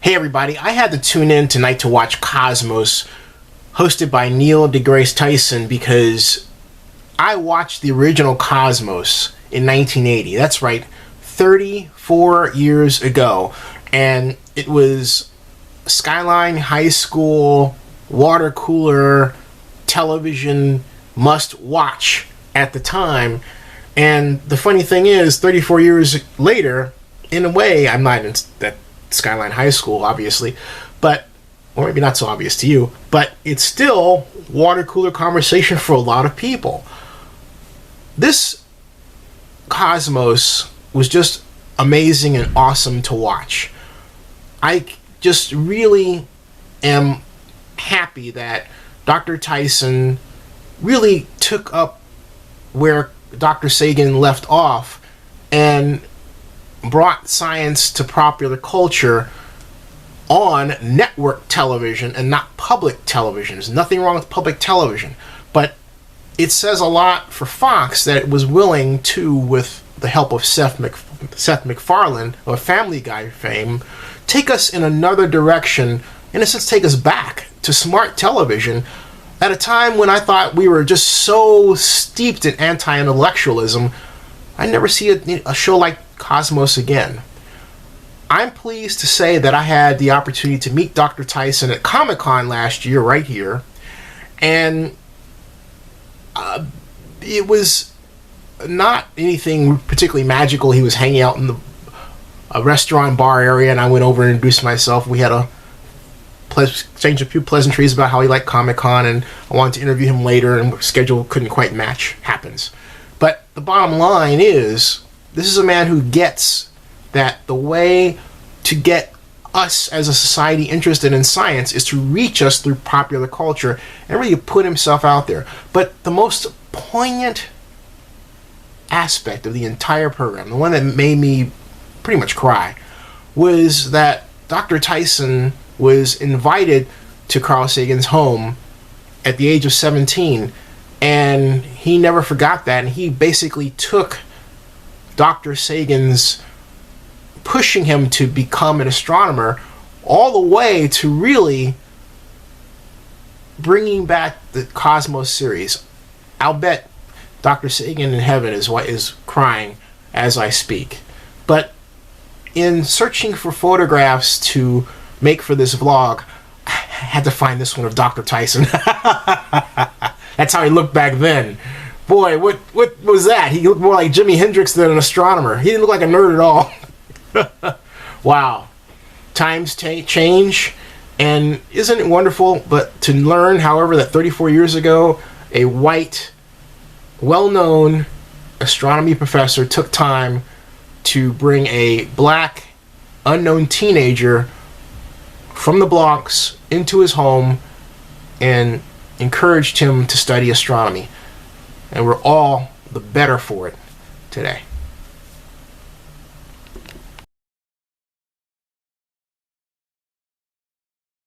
Hey everybody, I had to tune in tonight to watch Cosmos, hosted by Degrasse Tyson, because I watched the original Cosmos in 1980. That's right, 34 years ago. And it was Skyline High School water cooler television must watch at the time. And the funny thing is, 34 years later, in a way, I'm not in that Skyline High School, obviously, but, or maybe not so obvious to you, but it's still water cooler conversation for a lot of people. This Cosmos was just amazing and awesome to watch. I just really am happy that Dr. Tyson really took up where Dr. Sagan left off and brought science to popular culture on network television and not public television. There's nothing wrong with public television, but it says a lot for Fox that it was willing to, with the help of Seth MacFarlane of Family Guy fame, take us in another direction, in a sense take us back to smart television at a time when I thought we were just so steeped in anti-intellectualism. I never see a show like Cosmos again. I'm pleased to say that I had the opportunity to meet Dr. Tyson at Comic-Con last year, right here, and it was not anything particularly magical. He was hanging out in a restaurant bar area, and I went over and introduced myself. We had a exchange a few pleasantries about how he liked Comic-Con, and I wanted to interview him later, and schedule couldn't quite match. Happens. But the bottom line is, this is a man who gets that the way to get us as a society interested in science is to reach us through popular culture and really put himself out there. But the most poignant aspect of the entire program, the one that made me pretty much cry, was that Dr. Tyson was invited to Carl Sagan's home at the age of 17, and he never forgot that, and he basically took Dr. Sagan's pushing him to become an astronomer all the way to really bringing back the Cosmos series. I'll bet Dr. Sagan in heaven is crying as I speak. But in searching for photographs to make for this vlog, I had to find this one of Dr. Tyson. That's how he looked back then. Boy, what was that? He looked more like Jimi Hendrix than an astronomer. He didn't look like a nerd at all. Wow. Times change, and isn't it wonderful? But to learn, however, that 34 years ago, a white, well-known astronomy professor took time to bring a black, unknown teenager from the Bronx into his home and encouraged him to study astronomy. And we're all the better for it today.